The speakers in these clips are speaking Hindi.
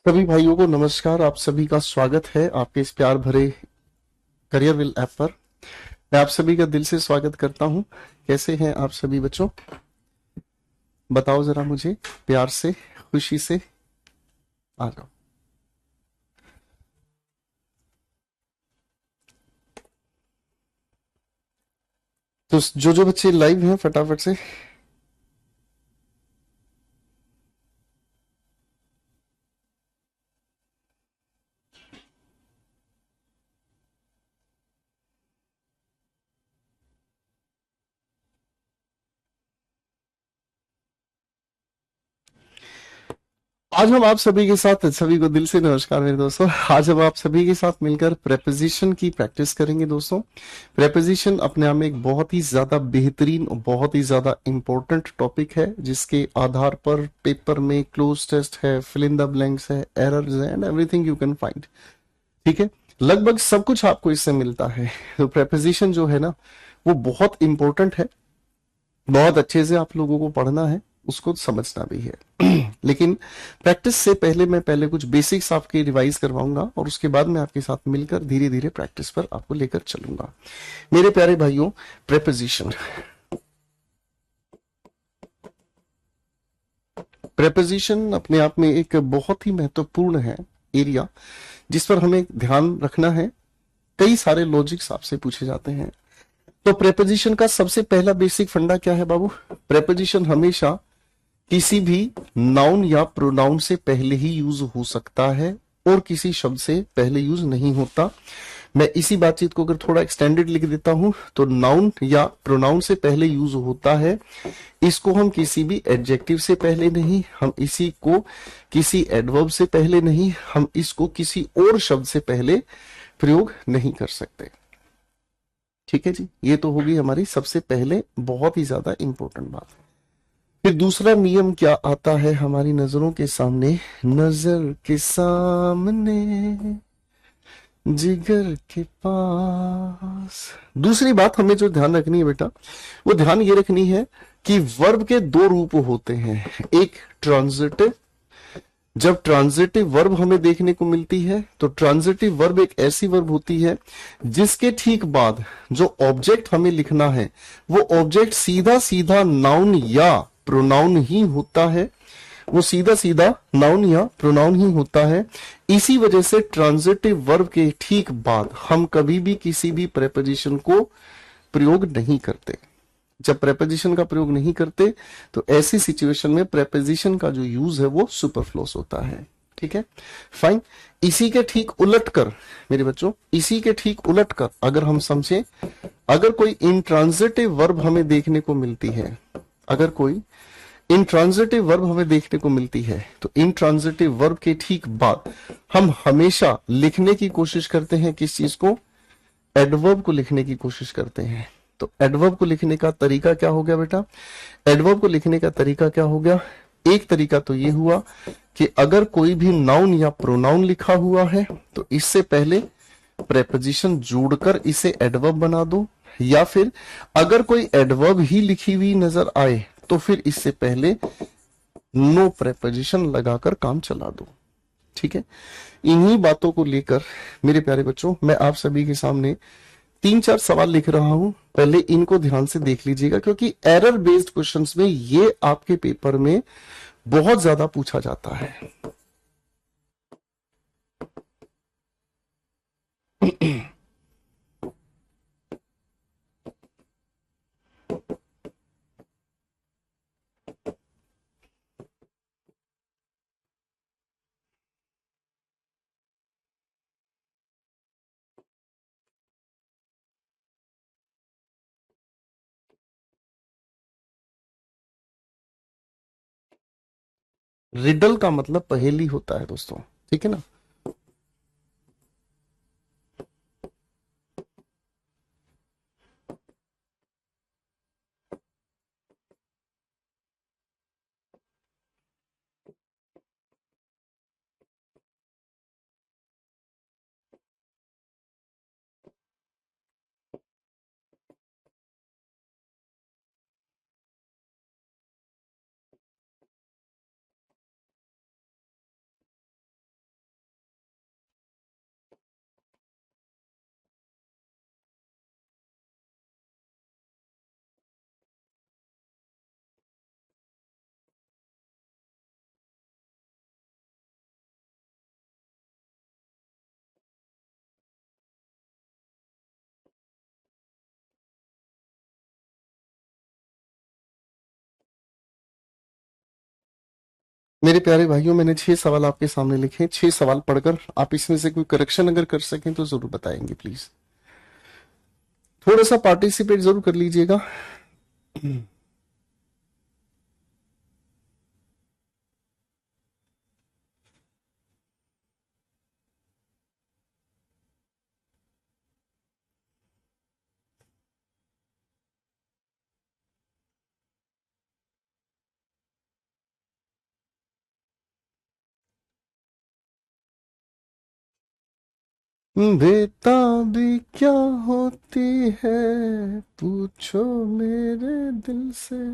सभी भाइयों को नमस्कार। आप सभी का स्वागत है आपके इस प्यार भरे करियरविल ऐप पर। मैं आप सभी का दिल से स्वागत करता हूं। कैसे हैं आप सभी बच्चों? बताओ जरा मुझे, प्यार से, खुशी से। आ जाओ। तो जो जो बच्चे लाइव हैं फटाफट से। आज हम आप सभी के साथ, सभी को दिल से नमस्कार मेरे दोस्तों। आज हम आप सभी के साथ मिलकर प्रेपोजिशन की प्रैक्टिस करेंगे दोस्तों। प्रेपोजिशन अपने आप में एक बहुत ही ज्यादा बेहतरीन और बहुत ही ज्यादा इंपॉर्टेंट टॉपिक है, जिसके आधार पर पेपर में क्लोज टेस्ट है, फिल इन द ब्लैंक्स है, एरर्स है and everything you can find. ठीक है, लगभग सब कुछ आपको इससे मिलता है। तो प्रेपोजिशन जो है ना, वो बहुत इंपॉर्टेंट है। बहुत अच्छे से आप लोगों को पढ़ना है, उसको समझना भी है। लेकिन प्रैक्टिस से पहले मैं पहले कुछ बेसिक्स आपके रिवाइज करवाऊंगा और उसके बाद मैं आपके साथ मिलकर धीरे धीरे प्रैक्टिस पर आपको लेकर चलूंगा। मेरे प्यारे भाइयों, प्रेपोजिशन प्रेपोजिशन अपने आप में एक बहुत ही महत्वपूर्ण है एरिया, जिस पर हमें ध्यान रखना है। कई सारे लॉजिक्स आपसे पूछे जाते हैं। तो प्रेपोजिशन का सबसे पहला बेसिक फंडा क्या है बाबू? प्रेपोजिशन हमेशा किसी भी नाउन या प्रोनाउन से पहले ही यूज हो सकता है और किसी शब्द से पहले यूज नहीं होता। मैं इसी बातचीत को अगर थोड़ा एक्सटेंडेड लिख देता हूं, तो नाउन या प्रोनाउन से पहले यूज होता है। इसको हम किसी भी एडजेक्टिव से पहले नहीं, हम इसी को किसी एडवर्ब से पहले नहीं, हम इसको किसी और शब्द से पहले प्रयोग नहीं कर सकते। ठीक है जी, ये तो होगी हमारी सबसे पहले बहुत ही ज्यादा इंपॉर्टेंट बात। फिर दूसरा नियम क्या आता है हमारी नजरों के सामने? नजर के सामने, जिगर के पास। दूसरी बात हमें जो ध्यान रखनी है बेटा, वो ध्यान ये रखनी है कि वर्ब के दो रूप होते हैं। एक ट्रांजिटिव। जब ट्रांजिटिव वर्ब हमें देखने को मिलती है, तो ट्रांजिटिव वर्ब एक ऐसी वर्ब होती है जिसके ठीक बाद जो ऑब्जेक्ट हमें लिखना है, वो ऑब्जेक्ट सीधा सीधा नाउन या प्रोनाउन ही होता है। वो सीधा सीधा नाउन या प्रोनाउन ही होता है। इसी वजह से ट्रांजिटिव वर्ब के ठीक बाद हम कभी भी किसी भी प्रेपोजिशन को प्रयोग नहीं करते। जब प्रेपोजिशन का प्रयोग नहीं करते, तो ऐसी सिचुएशन में प्रेपोजिशन का जो यूज है वो सुपरफ्लूस होता है। ठीक है, फाइन। इसी के ठीक उलट कर मेरे बच्चों, इसी के ठीक उलट कर अगर हम समझे, अगर कोई इंट्रांजिटिव वर्ब हमें देखने को मिलती है, अगर कोई इंट्रांजिटिव वर्ब हमें देखने को मिलती है, तो इंट्रांजिटिव वर्ब के ठीक बाद हम हमेशा लिखने की कोशिश करते हैं किस चीज को? एडवर्ब को लिखने की कोशिश करते हैं। तो एडवर्ब को लिखने का तरीका क्या हो गया बेटा? एडवर्ब को लिखने का तरीका क्या हो गया? एक तरीका तो ये हुआ कि अगर कोई भी नाउन या प्रोनाउन लिखा हुआ है, तो इससे पहले प्रेपोजिशन जोड़कर इसे एडवर्ब बना दो, या फिर अगर कोई एडवर्ब ही लिखी हुई नजर आए, तो फिर इससे पहले नो प्रेपोजिशन लगाकर काम चला दो। ठीक है, इन्हीं बातों को लेकर मेरे प्यारे बच्चों, मैं आप सभी के सामने तीन चार सवाल लिख रहा हूं। पहले इनको ध्यान से देख लीजिएगा, क्योंकि एरर बेस्ड क्वेश्चंस में ये आपके पेपर में बहुत ज्यादा पूछा जाता है। रिडल का मतलब पहेली होता है दोस्तों। ठीक है ना? मेरे प्यारे भाइयों, मैंने 6 सवाल आपके सामने लिखे हैं। 6 सवाल पढ़कर आप इसमें से कोई करेक्शन अगर कर सकें तो जरूर बताएंगे प्लीज। थोड़ा सा पार्टिसिपेट जरूर कर लीजिएगा। बेताबी क्या होती है, पूछो मेरे दिल से।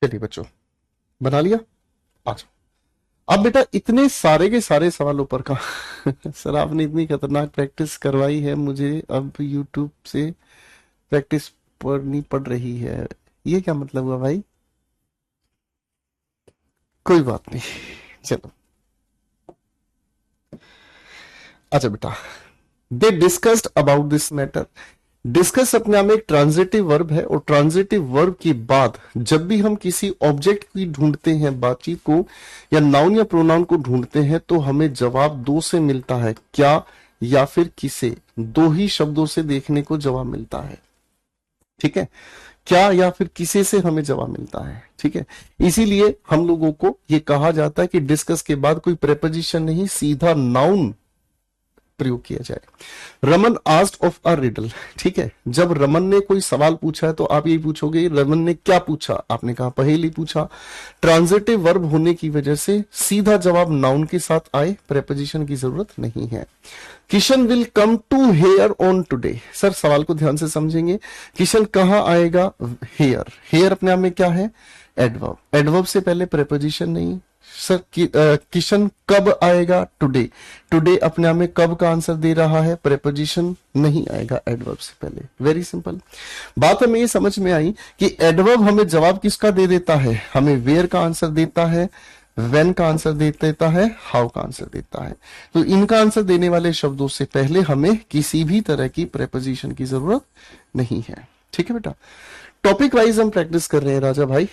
चलिए बच्चों, बना लिया। आ जाओ। अब बेटा इतने सारे के सारे सवाल ऊपर का सर आपने इतनी खतरनाक प्रैक्टिस करवाई है मुझे, अब यूट्यूब से प्रैक्टिस पढ़नी पड़ रही है, ये क्या मतलब हुआ भाई? कोई बात नहीं, चलो। अच्छा बेटा, they discussed about this matter. Discuss अपने आप में एक ट्रांजिटिव वर्ब है, और ट्रांजिटिव वर्ब के बाद जब भी हम किसी ऑब्जेक्ट की ढूंढते हैं, बातचीत को या नाउन या प्रोनाउन को ढूंढते हैं, तो हमें जवाब दो से मिलता है, क्या या फिर किसे। दो ही शब्दों से देखने को जवाब मिलता है, ठीक है। क्या या फिर किसे से हमें जवाब मिलता है, ठीक है। इसीलिए हम लोगों को ये कहा जाता है कि डिस्कस के बाद कोई प्रेपोजिशन नहीं, सीधा नाउन प्रयोग किया जाए। Raman asked of a riddle, ठीक है। जब रमन ने कोई सवाल पूछा है तो आप यही पूछोगे रमन ने क्या पूछा, आपने कहा पहेली पूछा। ट्रांजिटिव वर्ब होने की वजह से सीधा जवाब नाउन के साथ आए, प्रेपोजिशन की जरूरत नहीं है। Kishan will come to here on today. Sir सवाल को ध्यान से समझेंगे, किशन कहां आएगा, हेयर। हेयर अपने आप में क्या है, एडवर्ब। एडवर्ब से पहले प्रेपोजिशन नहीं। सर किशन कब आएगा, टुडे। टुडे अपने आप में कब का आंसर दे रहा है, प्रेपोजिशन नहीं आएगा एडवर्ब से पहले। वेरी सिंपल बात हमें ये समझ में आई कि एडवर्ब हमें जवाब किसका दे देता है, हमें वेयर का आंसर देता है, व्हेन का आंसर दे देता है, हाउ का आंसर देता है। तो इनका आंसर देने वाले शब्दों से पहले हमें किसी भी तरह की प्रेपोजिशन की जरूरत नहीं है, ठीक है बेटा। टॉपिक वाइज हम प्रैक्टिस कर रहे हैं राजा भाई,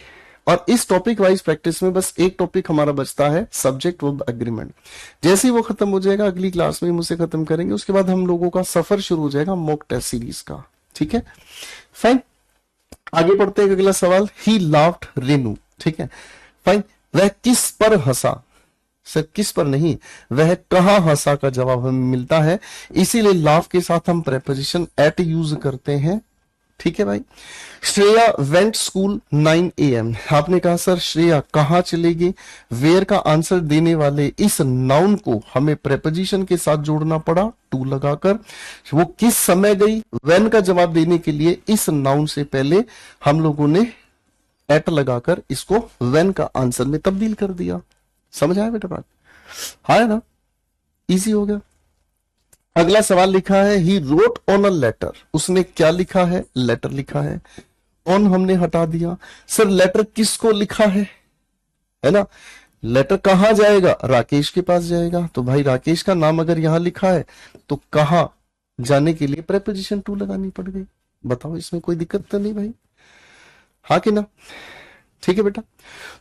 और इस टॉपिक वाइज प्रैक्टिस में बस एक टॉपिक हमारा बचता है, सब्जेक्ट वर्ब एग्रीमेंट। जैसे ही वो खत्म हो जाएगा अगली क्लास में मुझसे खत्म करेंगे, उसके बाद हम लोगों का सफर शुरू हो जाएगा मॉक टेस्ट सीरीज का, ठीक है। फाइन, आगे बढ़ते हैं। अगला सवाल, ही लाफ्ड रेनू, ठीक है। फाइन, वह किस पर हंसा। सर किस पर नहीं, वह कहां हंसा का जवाब हमें मिलता है, इसीलिए लाफ के साथ हम प्रेपोजिशन एट यूज करते हैं, ठीक है भाई। Shreya went school 9 AM। आपने कहा सर श्रेया कहां चलेगी, वेयर का आंसर देने वाले इस नाउन को हमें प्रेपोजिशन के साथ जोड़ना पड़ा, टू लगाकर। वो किस समय गई, वेन का जवाब देने के लिए इस नाउन से पहले हम लोगों ने एट लगाकर इसको वेन का आंसर में तब्दील कर दिया। समझ आया बेटा बात, हाँ है ना, इजी हो गया। अगला सवाल लिखा है he wrote on a letter, उसने क्या लिखा है, लेटर लिखा है। ऑन हमने हटा दिया। सर लेटर किसको लिखा है ना। लेटर कहां जाएगा, राकेश के पास जाएगा। तो भाई राकेश का नाम अगर यहां लिखा है तो कहां जाने के लिए प्रेपोजिशन टू लगानी पड़ गई। बताओ इसमें कोई दिक्कत तो नहीं भाई, हाँ कि ना। ठीक है बेटा।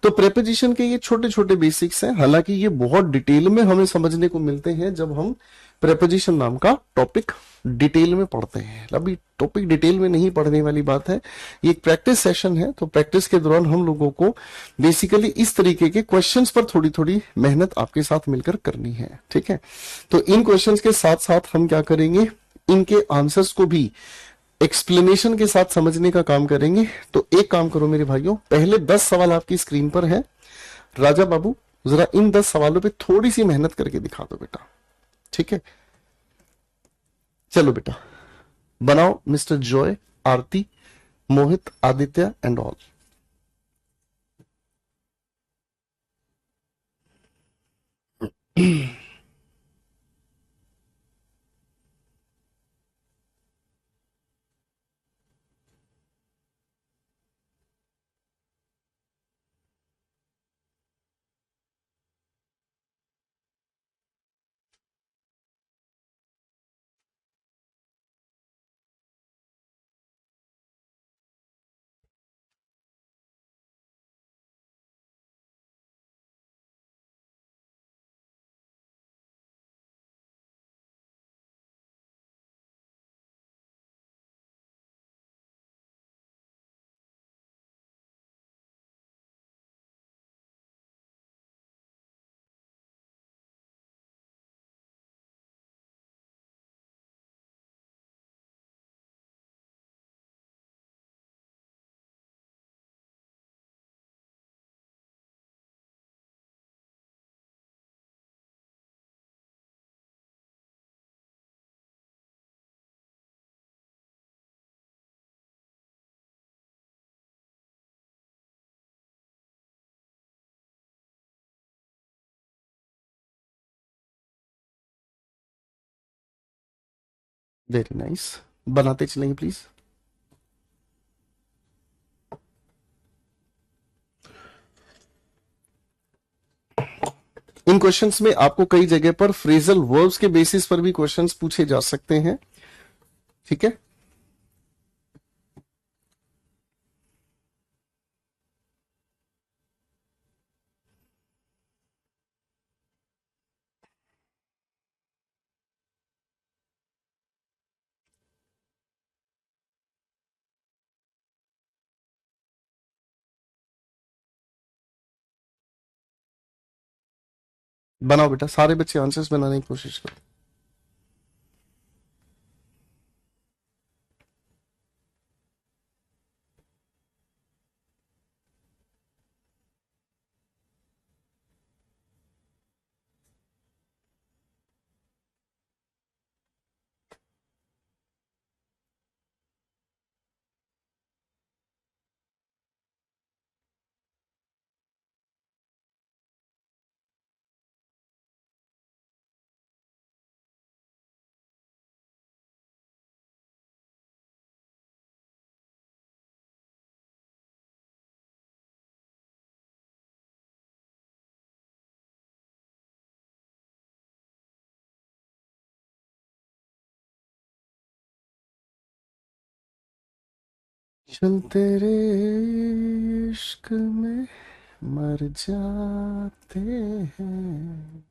तो प्रेपोजिशन के ये छोटे छोटे बेसिक्स हैं, हालांकि ये बहुत डिटेल में हमें समझने को मिलते हैं जब हम प्रेपोजिशन नाम का टॉपिक डिटेल में पढ़ते हैं। अभी टॉपिक डिटेल में नहीं पढ़ने वाली बात है, ये एक प्रैक्टिस सेशन है। तो प्रैक्टिस के दौरान हम लोगों को बेसिकली इस तरीके के क्वेश्चंस पर थोड़ी थोड़ी मेहनत आपके साथ मिलकर करनी है, ठीक है। तो इन क्वेश्चंस के साथ साथ हम क्या करेंगे, इनके आंसर्स को भी एक्सप्लेनेशन के साथ समझने का काम करेंगे। तो एक काम करो मेरे भाइयों, पहले 10 सवाल आपकी स्क्रीन पर है। राजा बाबू जरा इन 10 सवालों पे थोड़ी सी मेहनत करके दिखा दो बेटा, ठीक है। चलो बेटा बनाओ, mister Joy, Aarti, Mohit, Aditya and all. Very nice, बनाते चलेंगे प्लीज। इन क्वेश्चंस में आपको कई जगह पर फ्रेजल वर्ब्स के बेसिस पर भी क्वेश्चंस पूछे जा सकते हैं, ठीक है। बनाओ बेटा, सारे बच्चे आंसर्स बनाने की कोशिश करो। चल तेरे इश्क में मर जाते हैं।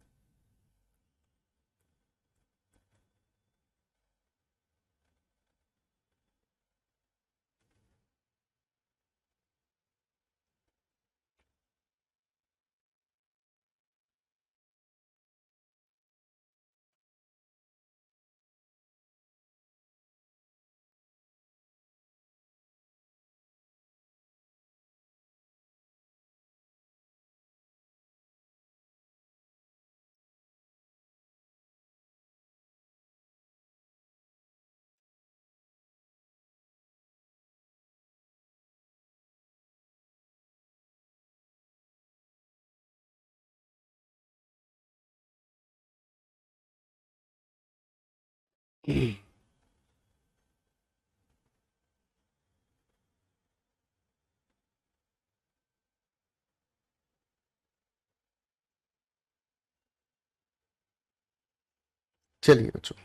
चलिए बच्चों,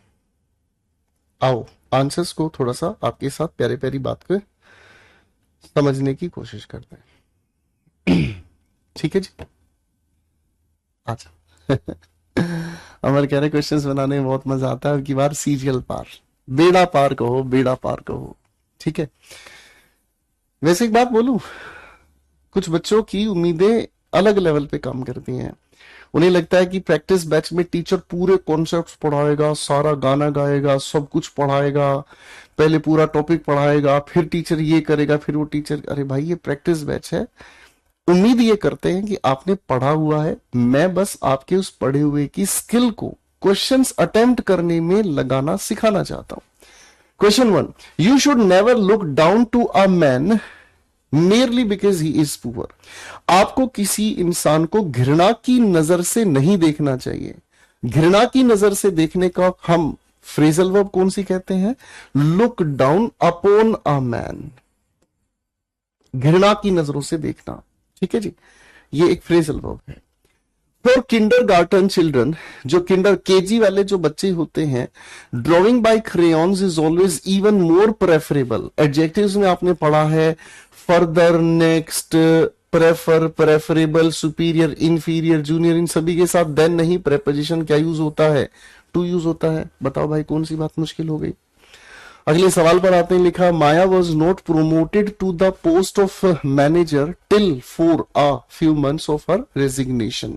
आओ आंसर्स को थोड़ा सा आपके साथ प्यारे प्यारी बात को समझने की कोशिश करते हैं। ठीक है जी, अच्छा। अमर कह रहे क्वेश्चंस बनाने में बहुत मजा आता है, अब की बार सीरियल पार, बेड़ा पार कहो, बेड़ा पार कहो। ठीक है, वैसे एक बात बोलूं, कुछ बच्चों की उम्मीदें अलग लेवल पे काम करती हैं। उन्हें लगता है कि प्रैक्टिस बैच में टीचर पूरे कॉन्सेप्ट्स पढ़ाएगा, सारा गाना गाएगा, सब कुछ पढ़ाएगा, पहले पूरा टॉपिक पढ़ाएगा, फिर टीचर ये करेगा, फिर वो टीचर। अरे भाई, ये प्रैक्टिस बैच है। उम्मीद ये करते हैं कि आपने पढ़ा हुआ है, मैं बस आपके उस पढ़े हुए की स्किल को क्वेश्चंस अटेम्प्ट करने में लगाना सिखाना चाहता हूं। Question 1, you should never look down to a man merely because he is poor। आपको किसी इंसान को घृणा की नजर से नहीं देखना चाहिए। घृणा की नजर से देखने का हम फ्रेजल वर्ब कौन सी कहते हैं? Look down upon a man, घृणा की नजरों से देखना। ठीक है जी, ये एक फ्रेजल वर्ब है। फॉर किंडरगार्टन चिल्ड्रन, जो किंडर केजी वाले जो बच्चे होते हैं, drawing by crayons is always even more preferable. Adjectives में आपने पढ़ा है further, next, prefer, preferable, superior, inferior, junior, इन सभी के साथ देन नहीं, प्रेपोजिशन क्या यूज होता है? टू यूज होता है। बताओ भाई, कौन सी बात मुश्किल हो गई? अगले सवाल पर आते हैं, लिखा Maya was not promoted to the post of manager till for a few months of her resignation.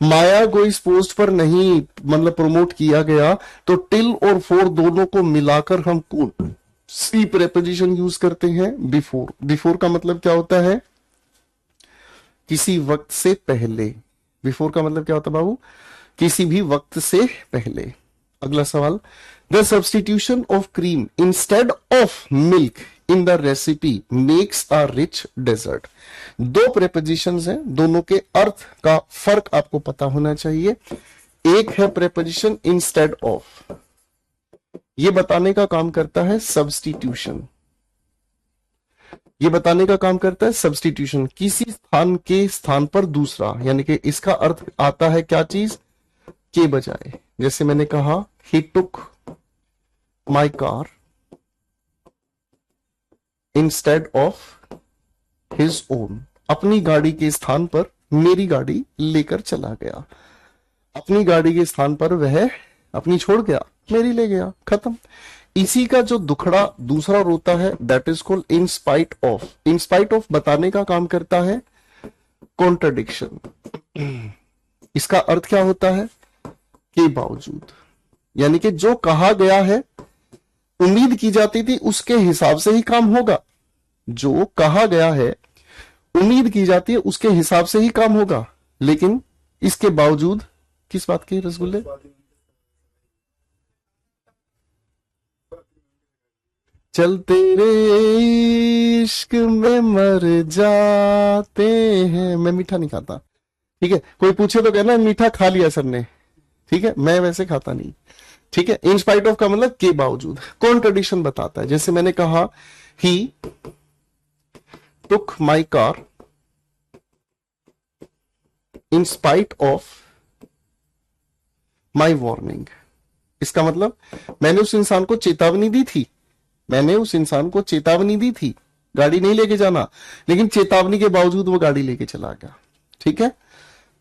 Maya को इस पोस्ट पर नहीं मतलब प्रोमोट किया गया, तो टिल और फॉर दोनों को मिलाकर हम कौन सी प्रेपोजिशन यूज करते हैं? बिफोर। बिफोर का मतलब क्या होता है? किसी वक्त से पहले। बिफोर का मतलब क्या होता है बाबू? किसी भी वक्त से पहले। अगला सवाल, the substitution of cream instead of milk in the recipe makes a rich dessert. दो प्रेपोजिशंस हैं, दोनों के अर्थ का फर्क आपको पता होना चाहिए। एक है प्रेपोजिशन इंस्टेड ऑफ, ये बताने का काम करता है सब्सटीट्यूशन। ये बताने का काम करता है सब्सटीट्यूशन, किसी स्थान के स्थान पर दूसरा, यानी कि इसका अर्थ आता है क्या चीज? के बजाय। जैसे मैंने कहा he took my car instead of his own. अपनी गाड़ी के स्थान पर मेरी गाड़ी लेकर चला गया। अपनी गाड़ी के स्थान पर वह अपनी छोड़ गया, मेरी ले गया, खत्म। इसी का जो दुखड़ा दूसरा रोता है, that is called in spite of. In spite of बताने का काम करता है कॉन्ट्रडिक्शन। इसका अर्थ क्या होता है? के बावजूद। यानी कि जो कहा गया है, उम्मीद की जाती थी, उसके हिसाब से ही काम होगा। जो कहा गया है, उम्मीद की जाती है, उसके हिसाब से ही काम होगा, लेकिन इसके बावजूद किस बात के रसगुल्ले? चल तेरे इश्क में मर जाते हैं। मैं मीठा नहीं खाता, ठीक है? कोई पूछे तो कहना मीठा खा लिया सर ने, ठीक है? मैं वैसे खाता नहीं, ठीक है? इन स्पाइट ऑफ का मतलब के बावजूद। कॉन्ट्रडिक्शन बताता है। जैसे मैंने कहा he took my car in spite of my warning. इसका मतलब मैंने उस इंसान को चेतावनी दी थी, मैंने उस इंसान को चेतावनी दी थी गाड़ी नहीं लेके जाना, लेकिन चेतावनी के बावजूद वो गाड़ी लेके चला गया। ठीक है,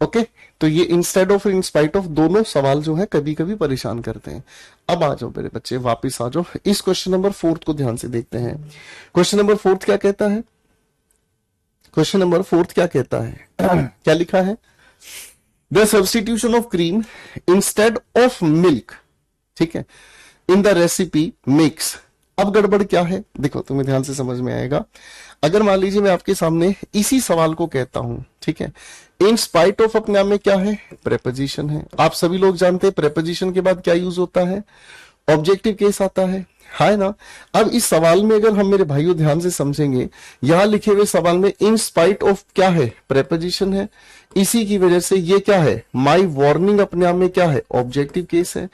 ओके। तो ये instead of, in spite of, दोनों सवाल जो है कभी कभी परेशान करते हैं। अब आ जाओ मेरे बच्चे, वापस आ जाओ। इस क्वेश्चन नंबर 4 को ध्यान से देखते हैं। क्वेश्चन नंबर 4 क्या कहता है? क्वेश्चन नंबर 4 क्या कहता है? क्या लिखा है? The substitution of cream instead of milk, ठीक है, इन द रेसिपी मेक्स। अब गड़बड़ क्या है देखो, तुम्हें ध्यान से समझ में आएगा। अगर मान लीजिए मैं आपके सामने इसी सवाल को कहता हूं, ठीक है, इन स्पाइट ऑफ अपने आप में क्या है? प्रेपोजिशन है। आप सभी लोग जानते हैं प्रेपोजिशन के बाद क्या यूज होता है? ऑब्जेक्टिव केस आता है। है ना। अब इस सवाल में अगर हम मेरे भाइयों ध्यान से समझेंगे, यहां लिखे हुए सवाल में इन स्पाइट ऑफ क्या है, प्रेपोजिशन है। इसी की वजह से ये क्या है, माई वार्निंग अपने आप में क्या है, ऑब्जेक्टिव केस है।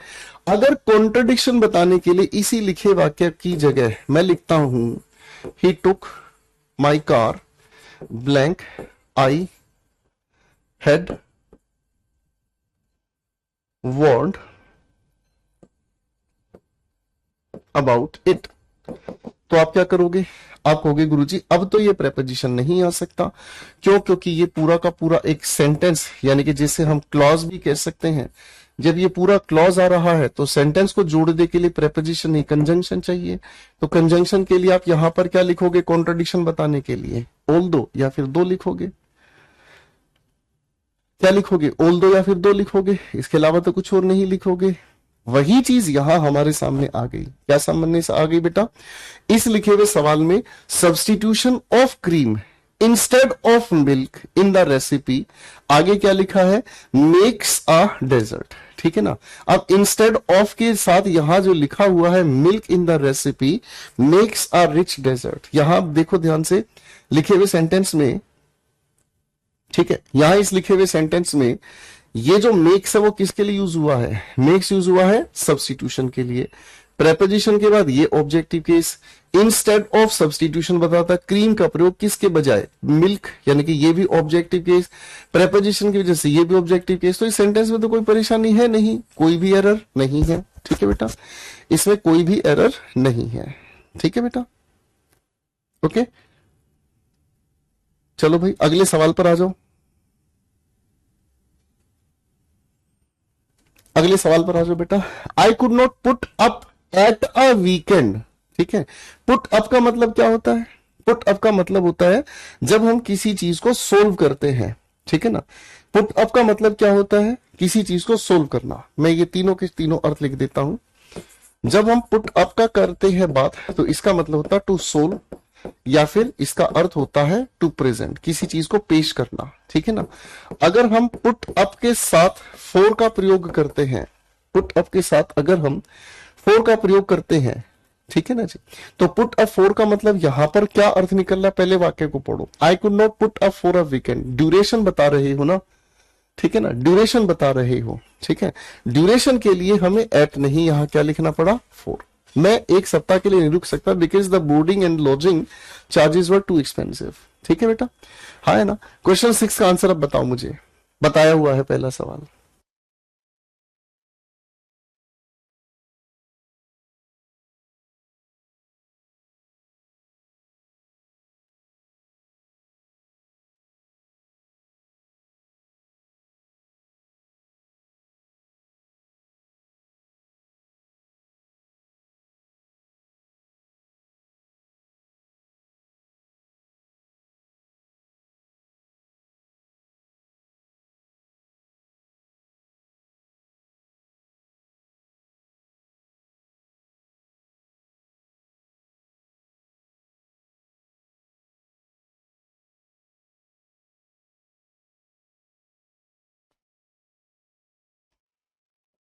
अगर कॉन्ट्रडिक्शन बताने के लिए इसी लिखे वाक्य की जगह मैं लिखता हूं he took my car blank I had warned about it, तो आप क्या करोगे, आप कहोगे गुरुजी अब तो ये प्रेपोजिशन नहीं आ सकता। क्यों, क्योंकि ये पूरा का पूरा एक सेंटेंस, यानी कि जिसे हम क्लॉज भी कह सकते हैं। जब ये पूरा क्लॉज आ रहा है तो सेंटेंस को जोड़ने के लिए प्रेपोजिशन नहीं, कंजंक्शन चाहिए। तो कंजंक्शन के लिए आप यहां पर क्या लिखोगे, कॉन्ट्रडिक्शन बताने के लिए ऑल दो या फिर दो लिखोगे। क्या लिखोगे, ऑल दो या फिर दो लिखोगे, इसके अलावा तो कुछ और नहीं लिखोगे। वही चीज यहां हमारे सामने आ गई। क्या सामने से आ गई बेटा, इस लिखे हुए सवाल में substitution of cream instead of milk in the recipe, आगे क्या लिखा है, मेक्स अ डेजर्ट, ठीक है ना। अब इंस्टेड ऑफ के साथ यहां जो लिखा हुआ है milk in the recipe makes a rich dessert, यहां देखो ध्यान से लिखे हुए सेंटेंस में, ठीक है, यहां इस लिखे हुए सेंटेंस में ये जो मेक्स है वो किसके लिए यूज हुआ है, मेक्स यूज हुआ है सब्स्टिट्यूशन के लिए। प्रेपोजिशन के बाद ये objective case, instead of substitution बताता है क्रीम का प्रयोग किसके बजाय, मिल्क, यानी कि ये भी ऑब्जेक्टिव केस, प्रेपोजिशन की वजह से ये भी ऑब्जेक्टिव केस। तो इस सेंटेंस में तो कोई परेशानी है नहीं, कोई भी एरर नहीं है, ठीक है बेटा, इसमें कोई भी एरर नहीं है, ठीक है बेटा, ओके। चलो भाई अगले सवाल पर आ जाओ, अगले सवाल पर आ जाओ बेटा। I could not put up at a weekend, ठीक है। पुट अप का मतलब क्या होता है, पुट अप का मतलब होता है जब हम किसी चीज को सोल्व करते हैं, ठीक है ना। पुट अप का मतलब क्या होता है, किसी चीज को सोल्व करना। मैं ये तीनों के तीनों अर्थ लिख देता हूं। जब हम पुट अप का करते हैं बात, तो इसका मतलब होता है टू सोल्व, या फिर इसका अर्थ होता है टू प्रेजेंट, किसी चीज को पेश करना, ठीक है ना। अगर हम पुट अप के साथ फोर का प्रयोग करते हैं, पुट अप के साथ अगर हम फोर का प्रयोग करते हैं, ठीक है ना जी, तो पुट अप फोर का मतलब यहां पर क्या अर्थ निकल रहा है, पहले वाक्य को पढ़ो। I could not put up for a weekend, duration बता रहे हो ना, ठीक है ना, ड्यूरेशन बता रहे हो, ठीक है। ड्यूरेशन के लिए हमें एट नहीं, यहां क्या लिखना पड़ा, फोर। मैं एक सप्ताह के लिए नहीं रुक सकता because the boarding and lodging charges were too expensive, ठीक है बेटा, हाँ है ना। क्वेश्चन 6 का आंसर अब बताओ मुझे, बताया हुआ है पहला सवाल।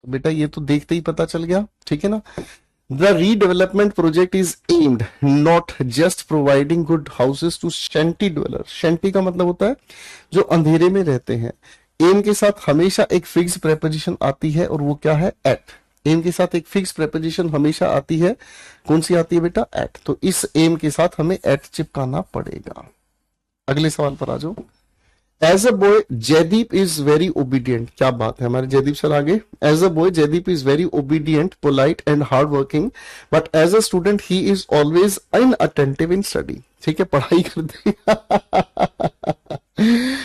तो बेटा ये तो देखते ही पता चल गया, ठीक है ना। The redevelopment project is aimed not just providing good houses to shanty dwellers, shanty का मतलब होता है जो अंधेरे में रहते हैं। एम के साथ हमेशा एक फिक्स प्रेपोजिशन आती है और वो क्या है, एट। एम के साथ एक फिक्स प्रेपोजिशन हमेशा आती है, कौन सी आती है बेटा, एट। तो इस एम के साथ हमें एट चिपकाना पड़ेगा। अगले सवाल पर आ जाओ। As a boy Jaideep is very obedient, क्या बात है, हमारे जयदीप सर आगे। As a boy Jaideep is very obedient, polite and hard working, but as a student he is always unattentive in study, ठीक है, पढ़ाई करते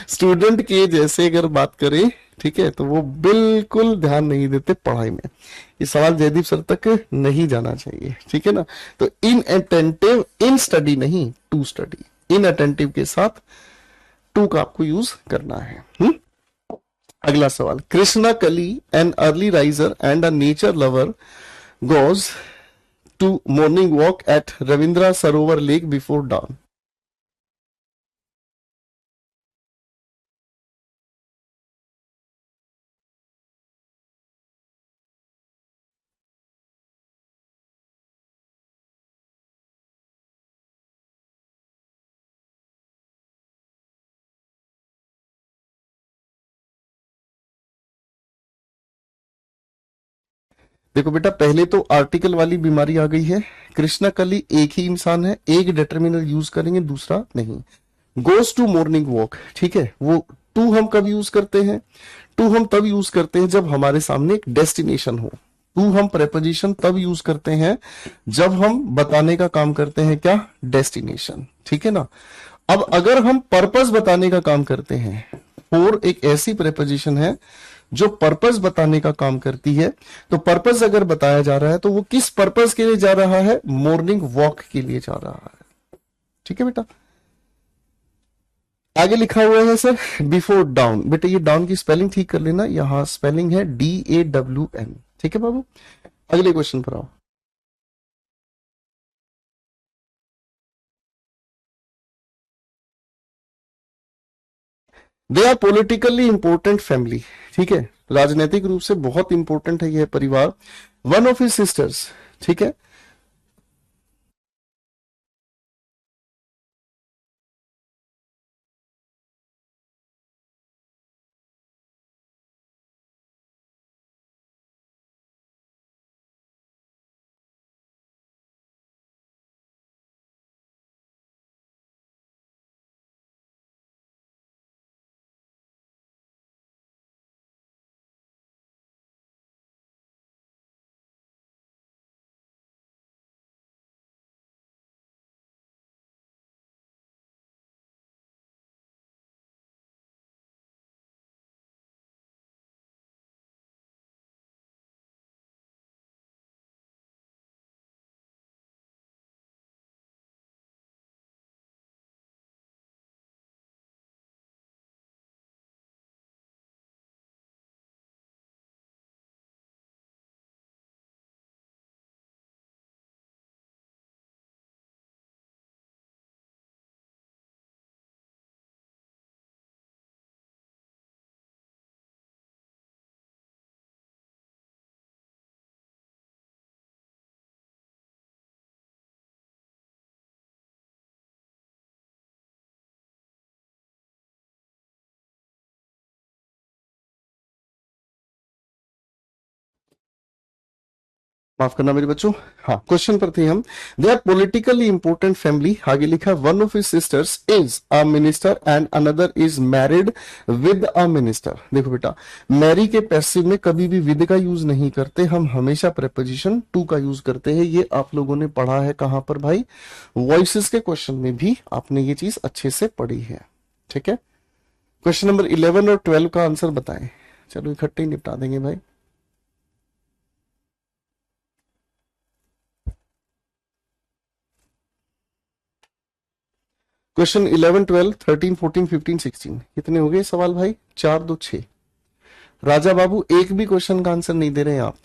स्टूडेंट के जैसे अगर बात करें, ठीक है, तो वो बिल्कुल ध्यान नहीं देते पढ़ाई में। ये सवाल जयदीप सर तक नहीं जाना चाहिए, ठीक है ना। तो इन अटेंटिव इन स्टडी नहीं, टू स्टडी, इन अटेंटिव के साथ टू का आपको यूज करना है। अगला सवाल, Krishna Kali an early riser and a nature lover goes to morning walk at Rabindra Sarovar lake before dawn। देखो बेटा, पहले तो आर्टिकल वाली बीमारी आ गई है। कृष्णा कली एक ही इंसान है, एक डिटर्मिनल यूज करेंगे, दूसरा नहीं। गोज टू मॉर्निंग वॉक, ठीक है, वो टू हम कब यूज करते हैं? टू हम तब यूज करते हैं जब हमारे सामने एक डेस्टिनेशन हो। टू हम प्रेपोजिशन तब यूज करते हैं जब हम बताने का काम करते हैं, क्या? डेस्टिनेशन, ठीक है ना। अब अगर हम पर्पस बताने का काम करते हैं, फोर एक ऐसी प्रेपोजिशन है जो पर्पस बताने का काम करती है। तो पर्पस अगर बताया जा रहा है तो वो किस पर्पस के लिए जा रहा है? मॉर्निंग वॉक के लिए जा रहा है, ठीक है बेटा। आगे लिखा हुआ है सर, बिफोर डाउन। बेटा ये डाउन की स्पेलिंग ठीक कर लेना, यहां स्पेलिंग है DAWN, ठीक है बाबू। अगले क्वेश्चन पर आओ। They are politically important family, ठीक है, राजनीतिक रूप से बहुत इंपॉर्टेंट है यह परिवार। वन ऑफ हिज सिस्टर्स, ठीक है। माफ करना मेरे बच्चों। हाँ, क्वेश्चन पर थे हम। They are politically important family, आगे लिखा one of his sisters is a minister and another is married with a minister. देखो बेटा, मैरी के पैसिव में कभी भी विद का यूज नहीं करते, हम हमेशा प्रेपोजिशन टू का यूज करते हैं। ये आप लोगों ने पढ़ा है कहां पर भाई? वॉइसेस के क्वेश्चन में भी आपने ये चीज अच्छे से पढ़ी है, ठीक है। क्वेश्चन नंबर 11 और 12 का आंसर बताएं। चलो इकट्ठे ही निपटा देंगे भाई। क्वेश्चन 11, 12, 13, 14, 15, 16 कितने हो गए सवाल भाई? 4 2 6। राजा बाबू एक भी क्वेश्चन का आंसर नहीं दे रहे हैं आप,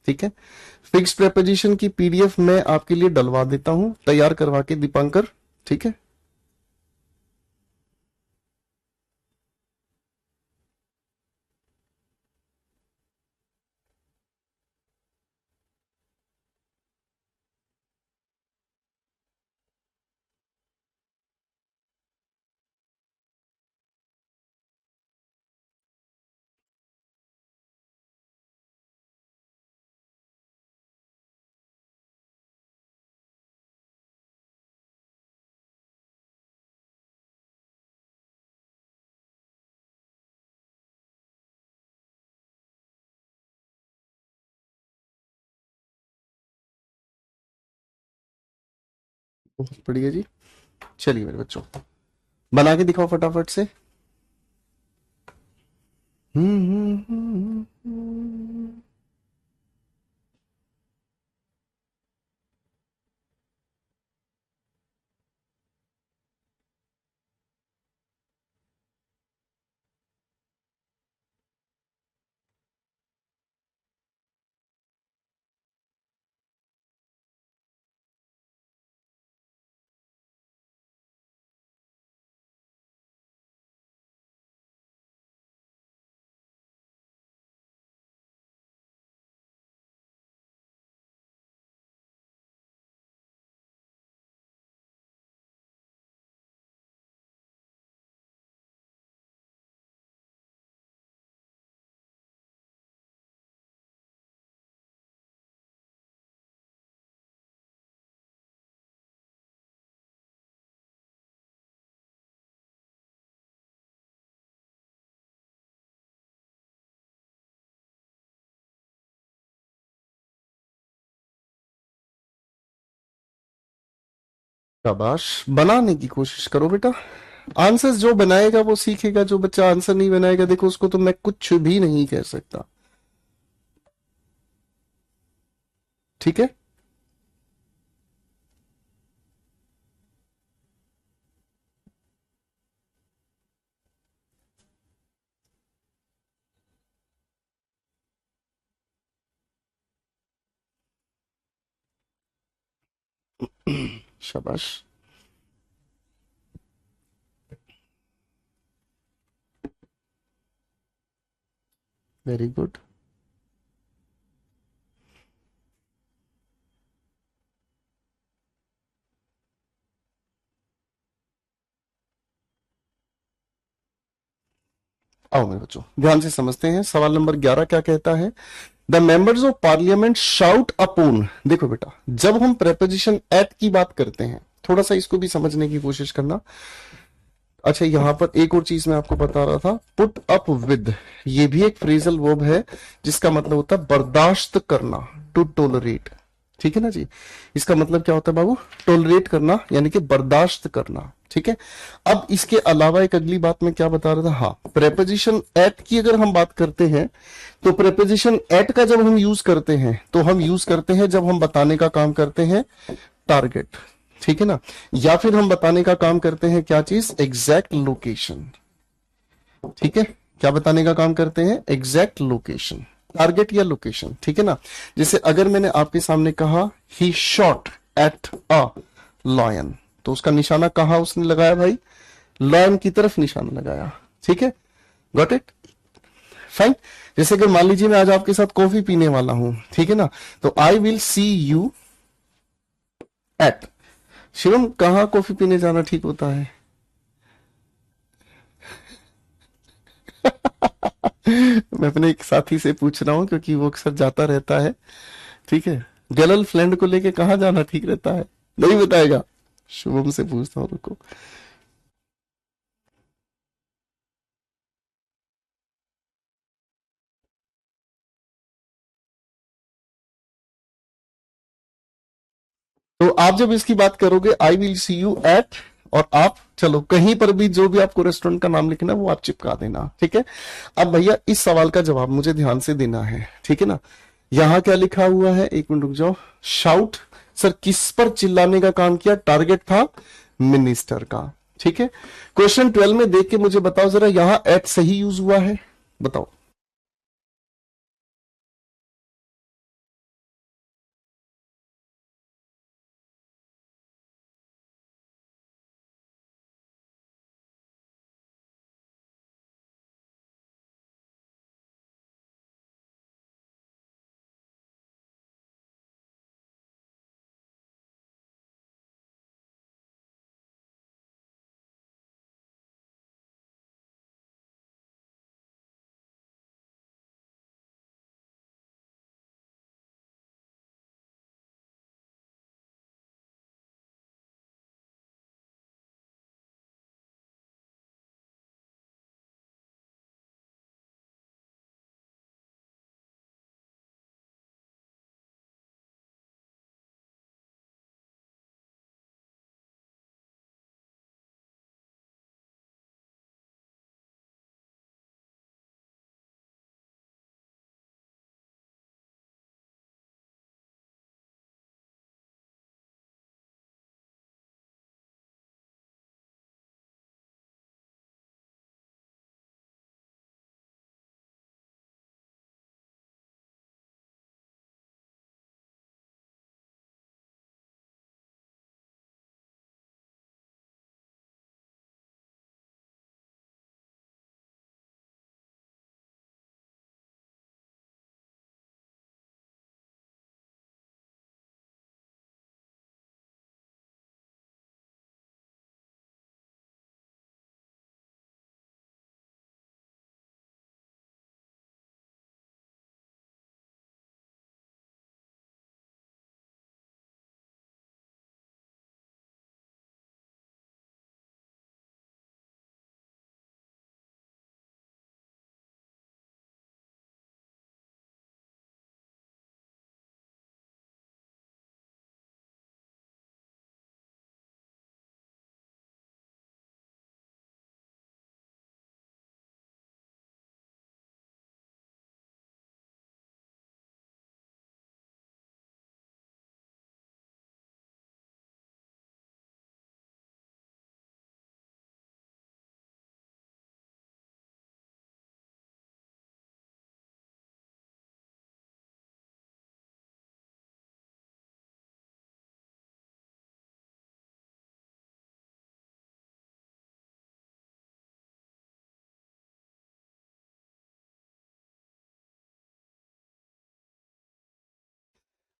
ठीक है। फिक्स प्रेपोजिशन की PDF मैं आपके लिए डलवा देता हूं, तैयार करवा के, दीपांकर, ठीक है। बहुत बढ़िया जी। चलिए मेरे बच्चों, बना के दिखाओ फटाफट से। शाबाश, बनाने की कोशिश करो बेटा। आंसर जो बनाएगा वो सीखेगा, जो बच्चा आंसर नहीं बनाएगा देखो उसको तो मैं कुछ भी नहीं कह सकता। ठीक है। शाबाश, वेरी गुड। आओ मेरे बच्चों ध्यान से समझते हैं, सवाल नंबर 11 क्या कहता है। The members of parliament shout upon. देखो बेटा, जब हम प्रेपोजिशन एट की बात करते हैं, थोड़ा सा इसको भी समझने की कोशिश करना। अच्छा, यहां पर एक और चीज मैं आपको बता रहा था, पुट अप विद, ये भी एक फ्रेजल वर्ब है जिसका मतलब होता है बर्दाश्त करना, टू टोलरेट। ठीक है ना जी। इसका मतलब क्या होता है बाबू? टोलरेट करना यानी कि बर्दाश्त करना। ठीक है। अब इसके अलावा एक अगली बात मैं क्या बता रहा था, हाँ, प्रेपोजिशन एट की अगर हम बात करते हैं तो प्रेपोजिशन एट का जब हम यूज करते हैं तो हम यूज करते हैं जब हम बताने का काम करते हैं टारगेट। ठीक है ना। या फिर हम बताने का काम करते हैं क्या चीज? Exact location. ठीक है। क्या बताने का काम करते हैं? एग्जैक्ट लोकेशन, टारगेट या लोकेशन। ठीक है ना। जैसे अगर मैंने आपके सामने कहा ही शॉट एट अ लॉयन, तो उसका निशाना कहां उसने लगाया भाई? लॉयन की तरफ निशाना लगाया। ठीक है। Got it? फाइन। जैसे अगर मान लीजिए मैं आज आपके साथ कॉफी पीने वाला हूं, ठीक है ना, तो I will see you at. Shivam, कहाँ कॉफी पीने जाना ठीक होता है? मैं अपने एक साथी से पूछ रहा हूँ क्योंकि वो अक्सर जाता रहता है। ठीक है। गर्ल फ्रेंड को लेके कहाँ जाना ठीक रहता है? नहीं बताएगा। शुभम से पूछता हूँ, रुको। तो आप जब इसकी बात करोगे I will see you at, और आप चलो कहीं पर भी जो भी आपको रेस्टोरेंट का नाम लिखना है वो आप चिपका देना। ठीक है। अब भैया इस सवाल का जवाब मुझे ध्यान से देना है। ठीक है ना। यहां क्या लिखा हुआ है? एक मिनट रुक जाओ। शाउट, सर किस पर चिल्लाने का काम किया? टारगेट था मिनिस्टर का। ठीक है। क्वेश्चन 12 में देख के मुझे बताओ जरा, यहां एट सही यूज हुआ है? बताओ।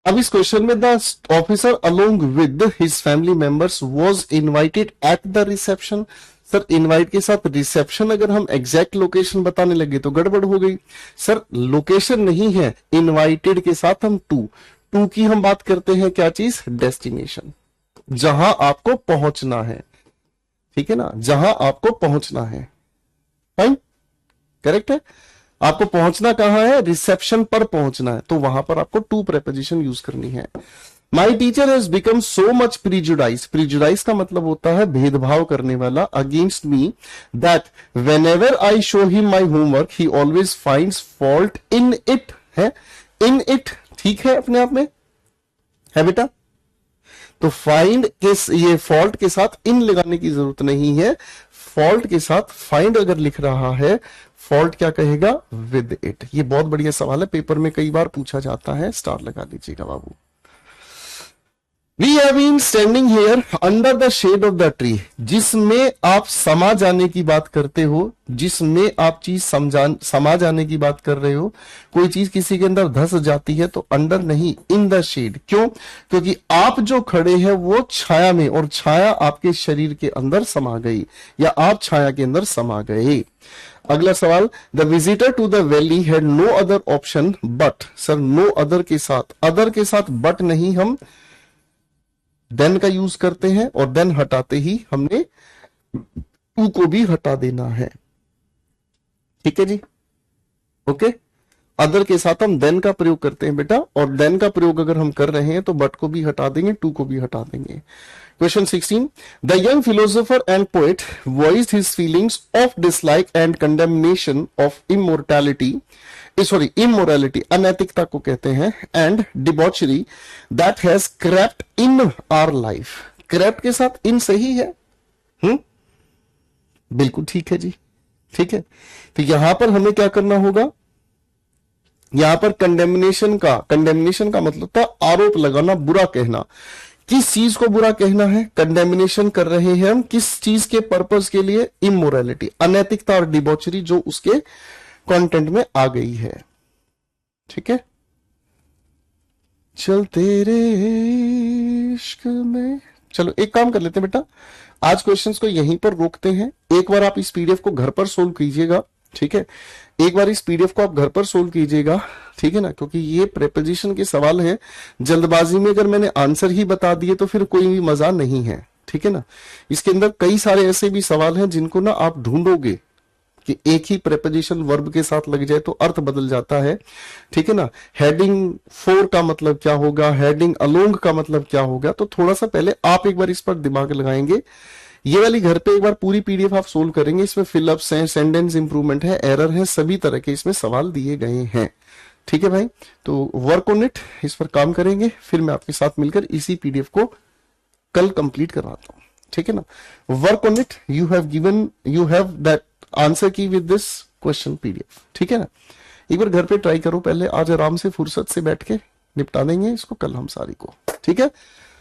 अब इस क्वेश्चन में the officer along with his family members was invited at the reception. Sir invite के साथ रिसेप्शन अगर हम एग्जैक्ट लोकेशन बताने लगे तो गड़बड़ हो गई। सर लोकेशन नहीं है, इनवाइटेड के साथ हम टू की हम बात करते हैं, क्या चीज, डेस्टिनेशन, जहां आपको पहुंचना है, ठीक है ना, जहां आपको पहुंचना है। फाइन, करेक्ट है। आपको पहुंचना कहां है, रिसेप्शन पर पहुंचना है, तो वहां पर आपको टू प्रेपोजिशन यूज करनी है। My teacher has become so much prejudice, prejudice का मतलब होता है भेदभाव करने वाला, against me, that when ever I show him my homework he always finds fault in it. है इन इट, ठीक है, अपने आप में है बेटा। तो फाइंड के ये फॉल्ट के साथ इन लगाने की जरूरत नहीं है, फॉल्ट के साथ फाइंड अगर लिख रहा है, फॉल्ट क्या कहेगा, विद इट। ये बहुत बढ़िया सवाल है, पेपर में कई बार पूछा जाता है, स्टार लगा दीजिएगा बाबू। We have been standing here under the shade of the tree, जिसमें आप समा जाने की बात करते हो, जिसमें आप चीज समा जाने की बात कर रहे हो, कोई चीज किसी के अंदर धस जाती है तो अंडर नहीं, इन द शेड। क्यों, क्योंकि आप जो खड़े हैं वो छाया में, और छाया आपके शरीर के अंदर समा गई, या आप छाया के अंदर समा गए। अगला सवाल, the visitor to the valley had no other option but. Sir no other के साथ, अदर के साथ बट नहीं, हम देन का यूज करते हैं, और देन हटाते ही हमने टू को भी हटा देना है, ठीक है जी, ओके। अदर के साथ हम देन का प्रयोग करते हैं बेटा, और देन का प्रयोग अगर हम कर रहे हैं तो बट को भी हटा देंगे, टू को भी हटा देंगे। Question 16. The young philosopher and poet voiced his feelings of dislike and condemnation of immorality, अनैतिकता को कहते हैं, and debauchery that has crept in our life. crept के साथ in सही है, बिल्कुल ठीक है जी, ठीक है। तो यहां पर हमें क्या करना होगा, यहां पर कंडेमनेशन का मतलब था आरोप लगाना, बुरा कहना। किस चीज को बुरा कहना है, कंडेमिनेशन कर रहे हैं हम, किस चीज के पर्पस के लिए, इमोरलिटी, अनैतिकता और डिबॉचरी जो उसके कंटेंट में आ गई है, ठीक है। चल तेरे इश्क में, चलो एक काम कर लेते हैं बेटा, आज क्वेश्चंस को यहीं पर रोकते हैं। एक बार आप इस पीडीएफ को घर पर सोल्व कीजिएगा, ठीक है, एक बार इस पीडीएफ को आप घर पर सोल्व कीजिएगा, ठीक है ना, क्योंकि ये प्रेपोजिशन के सवाल है। जल्दबाजी में अगर मैंने आंसर ही बता दिए तो फिर कोई भी मजा नहीं है, ठीक है ना। इसके अंदर कई सारे ऐसे भी सवाल हैं जिनको ना आप ढूंढोगे कि एक ही प्रेपोजिशन वर्ब के साथ लग जाए तो अर्थ बदल जाता है, ठीक है ना। हेडिंग फॉर का मतलब क्या होगा, हेडिंग अलोंग का मतलब क्या होगा, तो थोड़ा सा पहले आप एक बार इस पर दिमाग लगाएंगे। ये वाली घर पे एक बार पूरी पीडीएफ आप सोल्व करेंगे, इसमें फिलअप्स हैं, सेंटेंस इंप्रूवमेंट है, एरर है, सभी तरह के इसमें सवाल दिए गए हैं, ठीक है भाई। तो वर्क ऑन इट, इस पर काम करेंगे, फिर मैं आपके साथ मिलकर इसी पीडीएफ को कल कंप्लीट करवाता हूं, ठीक है ना। Work on it, you have that answer की विद दिस क्वेश्चन पीडीएफ, ठीक है ना। एक बार घर पे ट्राई करो पहले, आज आराम से फुर्सत से बैठ के निपटा देंगे इसको कल हम सारी को, ठीक है।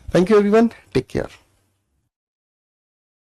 Thank you everyone, take care.